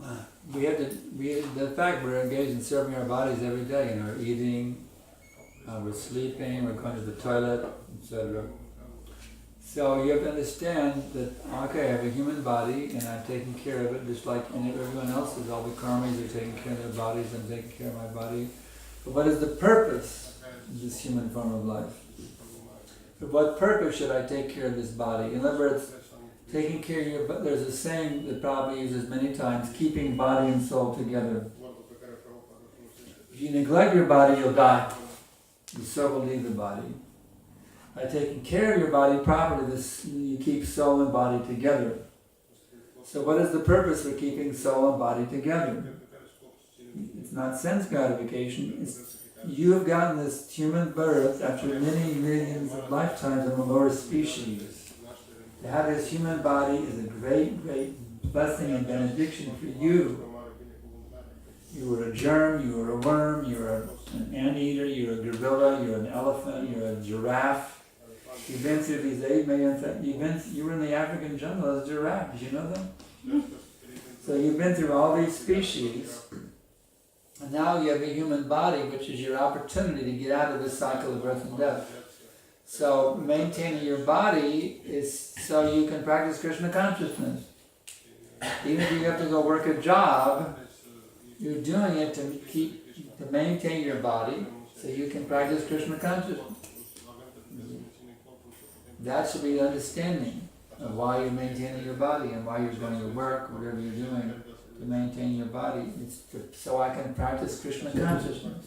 the fact we're engaged in serving our bodies every day, and we're eating, we're sleeping, we're going to the toilet, etc. So you have to understand that, okay, I have a human body and I'm taking care of it just like everyone else is. All the karmis are taking care of their bodies, I'm taking care of my body. But what is the purpose of this human form of life? For what purpose should I take care of this body? In other words, taking care of your body, there's a saying that Prabhupada uses many times, keeping body and soul together. If you neglect your body, you'll die. The soul will leave the body. By taking care of your body properly, you keep soul and body together. So what is the purpose for keeping soul and body together? It's not sense gratification. You have gotten this human birth after many millions of lifetimes of a lower species. To have this human body is a great, great blessing and benediction for you. You were a germ, you were a worm, you were an anteater, you were a gorilla, you're an elephant, you're a giraffe. You've been through these 8 million you were in the African jungle as a giraffe. Did you know them? So you've been through all these species, and now you have a human body, which is your opportunity to get out of this cycle of birth and death. So maintaining your body is so you can practice Krishna consciousness. Even if you have to go work a job, you're doing it to maintain your body so you can practice Krishna consciousness. That should be the understanding of why you're maintaining your body and why you're going to work, whatever you're doing to maintain your body. It's so I can practice Krishna consciousness.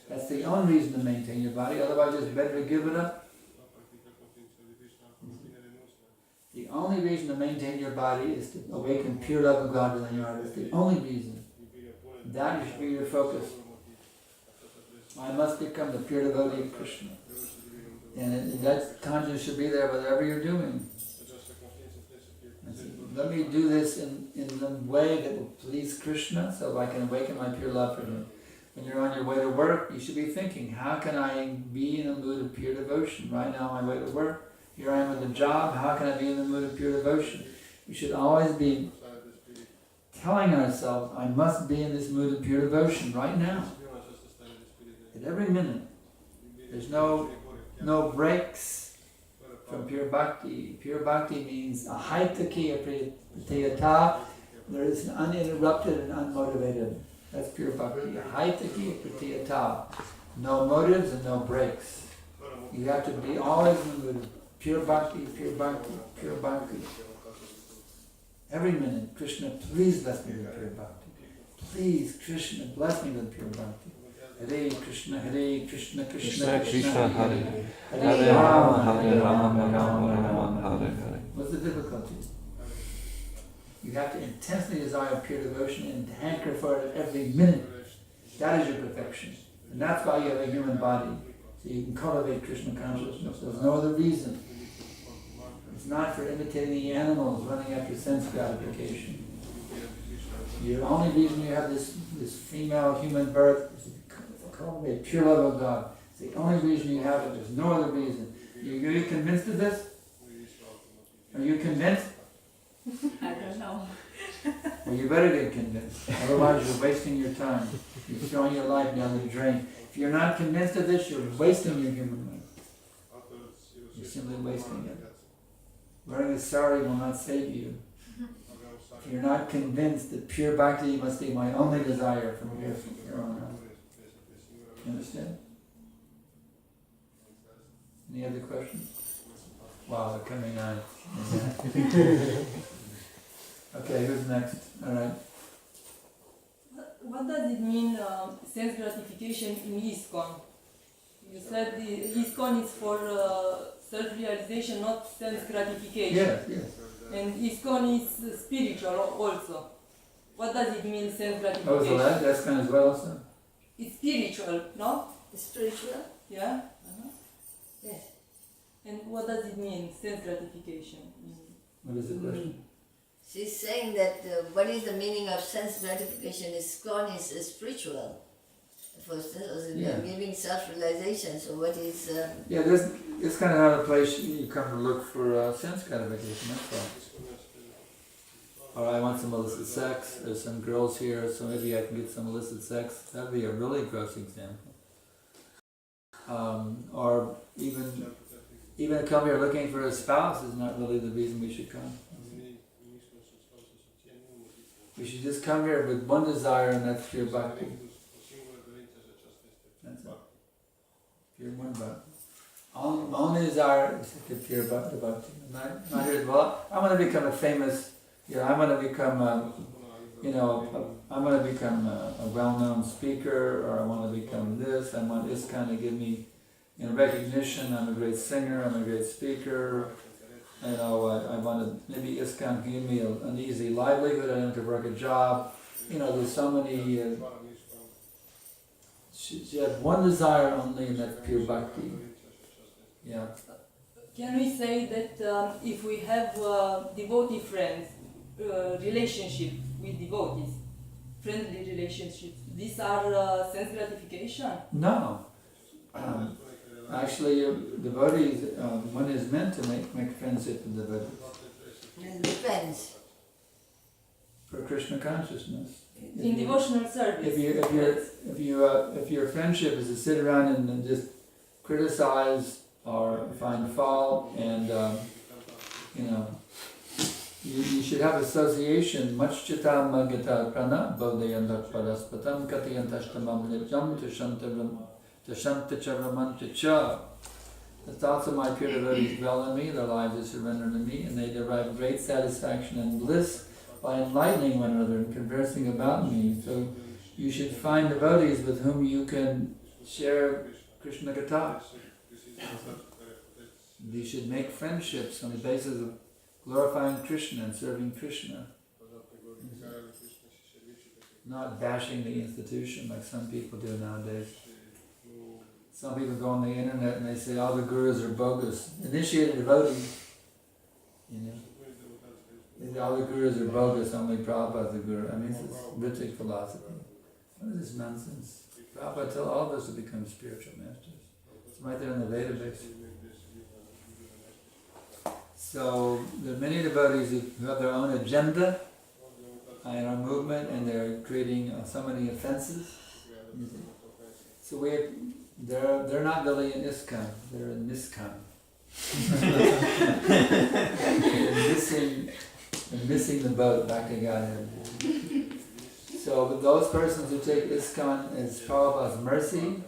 That's the only reason to maintain your body, otherwise it's better to give it up. The only reason to maintain your body is to awaken pure love of God within your heart. That's the only reason. That should be your focus. I must become the pure devotee of Krishna. And that consciousness should be there whatever you're doing. Let me do this in the way that will please Krishna so I can awaken my pure love for Him. When you're on your way to work, you should be thinking, how can I be in a mood of pure devotion? Right now, on my way to work, here I am at the job, how can I be in the mood of pure devotion? We should always be telling ourselves, I must be in this mood of pure devotion right now. At every minute. There's no breaks from pure bhakti. Pure bhakti means ahaitakiya pratiyata. There is an uninterrupted and unmotivated. That's pure bhakti. Ahaitakiya pratiyata. No motives and no breaks. You have to be always in the mood of pure bhakti, pure bhakti, pure bhakti. Every minute, Krishna, please bless me with pure bhakti. Please, Krishna, bless me with pure bhakti. Hare Krishna, Krishna Krishna Krishna, Hare Hare Rama, Hare Rama, Rama Rama, Hare Hare. What's the difficulty? You have to intensely desire pure devotion and hanker for it every minute. That is your perfection. And that's why you have a human body. So you can cultivate Krishna consciousness. There's no other reason. It's not for imitating the animals running after sense gratification. The only reason you have this female human birth is to cultivate pure love of God. It's the only reason you have it. There's no other reason. Are you convinced of this? Are you convinced? I don't know. Well, you better get convinced. Otherwise, you're wasting your time. You're throwing your life down the drain. If you're not convinced of this, you're wasting your human life. You're simply wasting it. Wearing a sari will not save you. If you're not convinced that pure bhakti must be my only desire from here on out. You understand? Any other questions? Wow, they're coming on. Okay, who's next? All right. What does it mean, sense gratification in ISKCON? You said the ISKCON is for self-realization, not sense gratification. Yes. And ISKCON is spiritual also. What does it mean, sense gratification? Oh, so that's kind of as well also? It's spiritual, no? Spiritual? Yeah? Yes. And what does it mean, sense gratification? What is the question? She's saying that what is the meaning of sense gratification? ISKCON is spiritual. Giving self-realization. So what is... Yeah, this kind of not a place you come to look for sense gratification, that's all. Or I want some illicit sex, there's some girls here, so maybe I can get some illicit sex. That would be a really gross example. Or even come here looking for a spouse is not really the reason we should come. We should just come here with one desire, and that's pure bhakti. That's it. Pure one bhakti. Only desire is to get pure bhakti. Not here, well, I want to become a famous, I want to become you know, I want to become a well-known speaker, or I want to become this, I want ISKCON to give me, you know, recognition, I'm a great singer, I'm a great speaker, you know, I want to, maybe ISKCON can give me an easy livelihood, I don't have to work a job. You know, there's so many, she had one desire only, and that's pure bhakti. Yeah. Can we say that if we have devotee friends, relationship with devotees, friendly relationships, these are sense gratification? No. Actually, devotees, one is meant to make friendship with devotees. And depends. For Krishna consciousness. In devotional service. If your friendship is to sit around and just criticize or find fault, and you know, you should have association. Much chitam magata prana bodhayantak paraspatam katayantastamam nityam tashantacharamanta cha. The thoughts of my pure devotees dwell in me, their lives are surrendered to me, and they derive great satisfaction and bliss by enlightening one another and conversing about me. So you should find devotees with whom you can share Krishna Katha. You should make friendships on the basis of glorifying Krishna and serving Krishna. Not bashing the institution like some people do nowadays. Some people go on the internet and they say all the gurus are bogus. Initiated devotees, you know. They say all the gurus are bogus, only Prabhupada's the guru. I mean, this is Ritik philosophy. What is this nonsense? Prabhupada tell all of us to become spiritual masters. It's right there in the database. So there are many devotees who have their own agenda in our movement, and they're creating so many offenses. So they're not really in ISKCON, they're in NISKCON. they're missing the boat back to Godhead. So with those persons who take ISKCON as Prabhupada's mercy,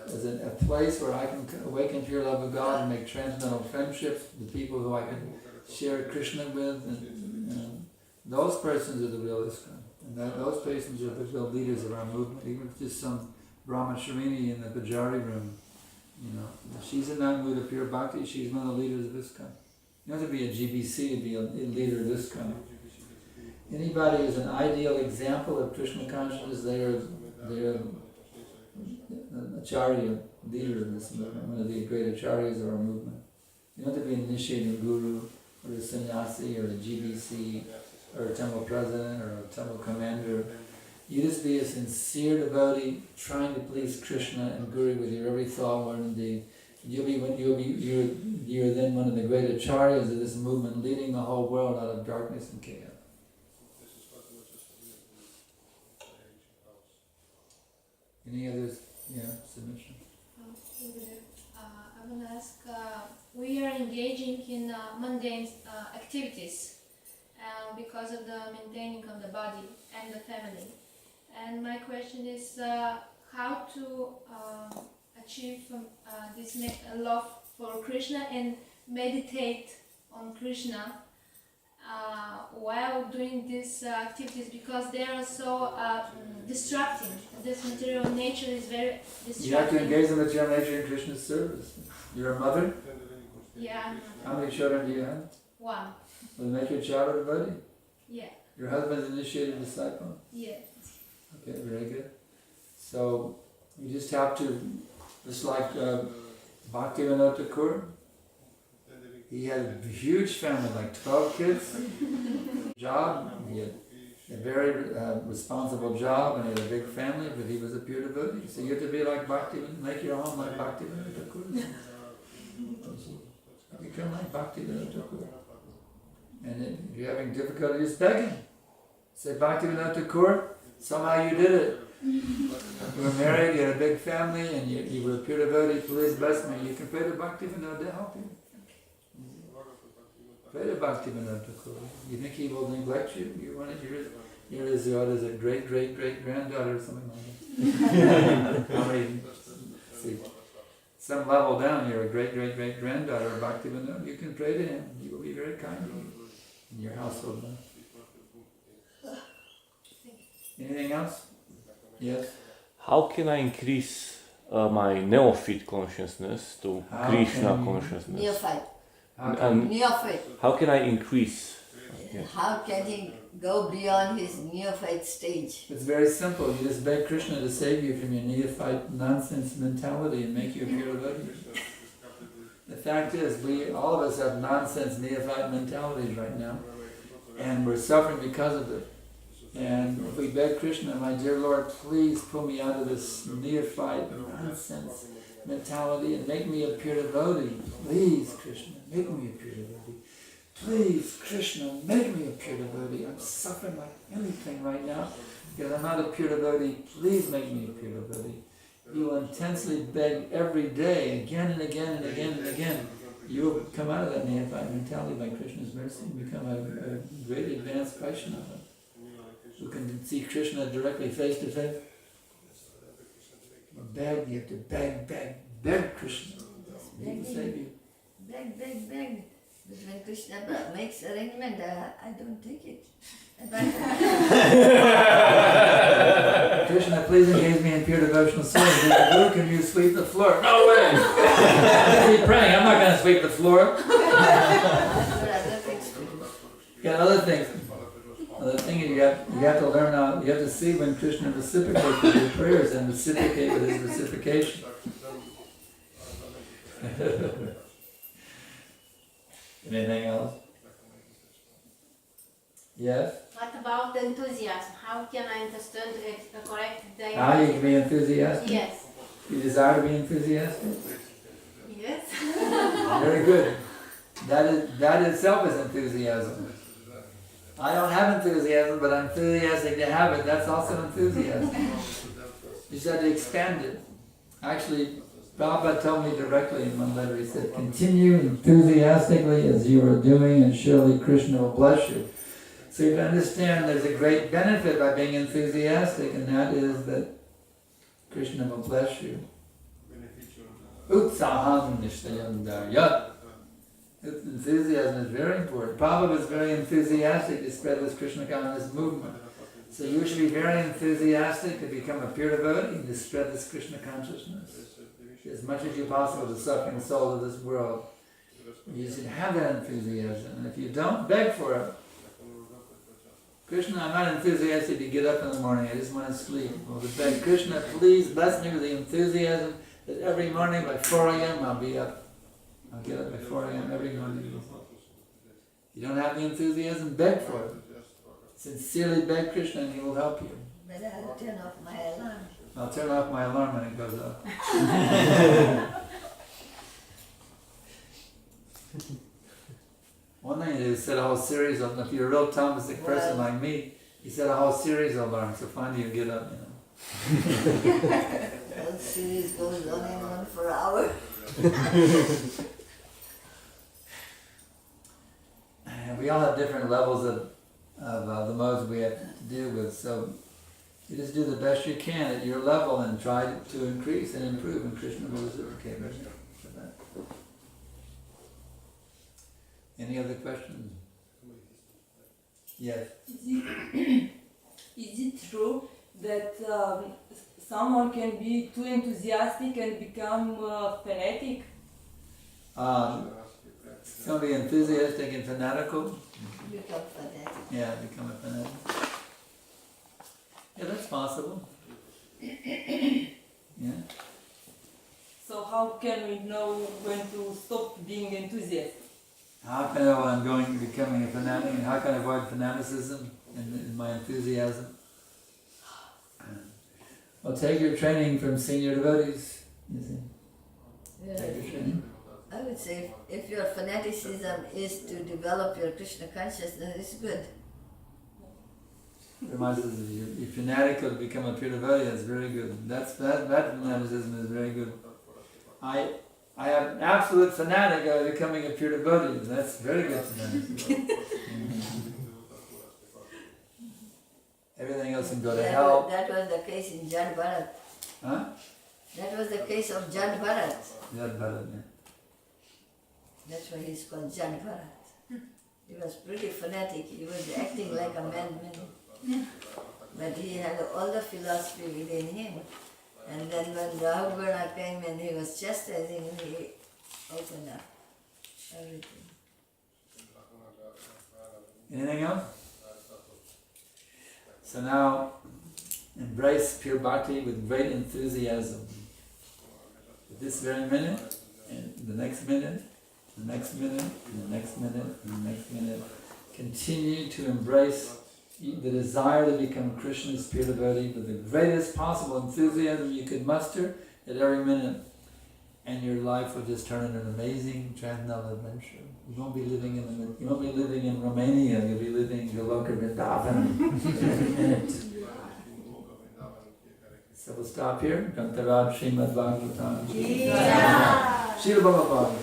as a place where I can awaken pure love of God and make transcendental friendships with the people who I can share Krishna with, and those persons are the real ISKCON. And those persons are the real leaders of our movement, even if it's just some Brahmacharini in the Bajari room. You know, if she's in that mood of pure bhakti, she's one of the leaders of ISKCON. You don't have to be a GBC to be a leader of ISKCON. Anybody who's an ideal example of Krishna consciousness, they're acharya, leader of this movement, one of the great acharyas of our movement. You don't have to be an initiating guru, or a sannyasi, or a GBC, or a temple president, or a temple commander. You just be a sincere devotee, trying to please Krishna and Guru with your every thought, word, and deed. You're then one of the great acharyas of this movement, leading the whole world out of darkness and chaos. Any others? Yeah, submission. I want to ask, we are engaging in mundane activities because of the maintaining of the body and the family. And my question is how to achieve this love for Krishna and meditate on Krishna while doing these activities, because they are so distracting. This material nature is very distracting. You have to engage in material nature in Krishna's service. You're a mother? Yeah. How many children do you have? One. Will you make your child a devotee? Yeah. Your husband's initiated disciple? Yeah. Okay, very good. So you just have to, just like Bhaktivinoda Thakur, he had a huge family, like 12 kids, job, he had a very responsible job, and he had a big family, but he was a pure devotee. So you have to be like Bhaktivinoda, make your home like Bhaktivinoda Thakur. Become like Bhaktivinoda Thakur. And if you're having difficulty, just beg him. Say, Bhaktivinoda Thakur, somehow you did it. You were married, you had a big family, and you were a pure devotee, please bless me. You can pray to Bhaktivinoda to help you. Pray to Bhaktivinoda Thakur. You think he will neglect you? You're his great-great-great-granddaughter or something like that. See, some level down, you're a great-great-great-granddaughter of Bhaktivinoda. You can pray to him. He will be very kind to you in your household life. Anything else? Yes? How can I increase my neophyte consciousness to How Krishna can you- consciousness? Neophyte. How can, And Neophyte. how can I increase? Yes. How can he go beyond his neophyte stage? it's very simple. You just beg Krishna to save you from your neophyte nonsense mentality and make you a pure devotee. The fact is, all of us have nonsense neophyte mentalities right now, and we're suffering because of it. And if we beg Krishna, my dear Lord, please pull me out of this neophyte nonsense mentality and make me a pure devotee. Please, Krishna, make me a pure devotee. Please, Krishna, make me a pure devotee. I'm suffering like anything right now because I'm not a pure devotee. Please make me a pure devotee. You will intensely beg every day, again and again and again and again. You will come out of that neophyte mentality by Krishna's mercy and become a great advanced Vaishnava who can see Krishna directly face to face. Beg, you have to beg Krishna. He will save you. Beg. But when Krishna makes arrangement, I don't take it. Krishna, please engage me in pure devotional service. Who can you sweep the floor? No way! Keep praying. I'm not going to sweep the floor. I've got other things to do. You got other things. The thing is, you have to learn how. You have to see when Krishna reciprocates with your prayers and reciprocate with his reciprocation. Anything else? Yes. What about enthusiasm? How can I understand a correct How you can be enthusiastic? Yes. You desire to be enthusiastic? Yes. Very good. That itself is enthusiasm. I don't have enthusiasm, but I'm enthusiastic to have it. That's also enthusiasm. You just have to expand it. Actually, Prabhupada told me directly in one letter, he said, continue enthusiastically as you are doing and surely Krishna will bless you. So you understand there's a great benefit by being enthusiastic, and that is that Krishna will bless you. Utsaham nishtayam. Enthusiasm is very important. Prabhupada was very enthusiastic to spread this Krishna consciousness movement. So you should be very enthusiastic to become a pure devotee and to spread this Krishna consciousness as much as you possible to the suffering soul of this world. You should have that enthusiasm, and if you don't, beg for it. Krishna, I'm not enthusiastic to get up in the morning, I just want to sleep. Well, to beg Krishna, please bless me with the enthusiasm that every morning by 4 a.m. I'll be up. I'll get up by 4 a.m. every morning. You don't have the enthusiasm, beg for it. Sincerely beg Krishna and he will help you. But I'll turn off my alarm. I'll turn off my alarm when it goes up. One thing is, he set a whole series of them. If you're a real Thomistic person like me, he set a whole series of alarms, so finally you get up, The series goes on and on for hours. And we all have different levels of the modes we have to deal with, so you just do the best you can at your level and try to increase and improve, and Krishna will reciprocate for that. Any other questions? Yes. Is it true that someone can be too enthusiastic and become fanatic? Somebody enthusiastic and fanatical? Become fanatic. Yeah, become a fanatic. Yeah, that's possible. Yeah. So how can we know when to stop being enthusiastic? How can I know I'm becoming a fanatic, and how can I avoid fanaticism in my enthusiasm? Well, take your training from senior devotees. You see, take your training. I would say if your fanaticism is to develop your Krishna consciousness, it's good. Reminds us if you're fanatical to become a pure devotee, that's very good. That fanaticism is very good. I am absolute fanatic of becoming a pure devotee. That's very good fanaticism. Everything else can go to hell. That was the case in Jad Bharat. Huh? That was the case of Jad Bharat. Jad Bharat, yeah. That's why he's called Jad Bharat. He was pretty fanatic. He was acting like a madman. but he had all the philosophy within him. And then when Rahugana came and he was chastising him, he opened up everything. Anything else? So now, embrace pure bhakti with great enthusiasm. This very minute, and the next minute, the next minute, and the next minute, and the next minute. Continue to embrace the desire to become Krishna's pure devotee with the greatest possible enthusiasm you could muster at every minute. And your life will just turn into an amazing transcendental adventure. You won't be living in Romania, you'll be living in Goloka Vrindavan every minute. So we'll stop here. Grantaraj Srimad Bhagavatam. Srila Prabhupada.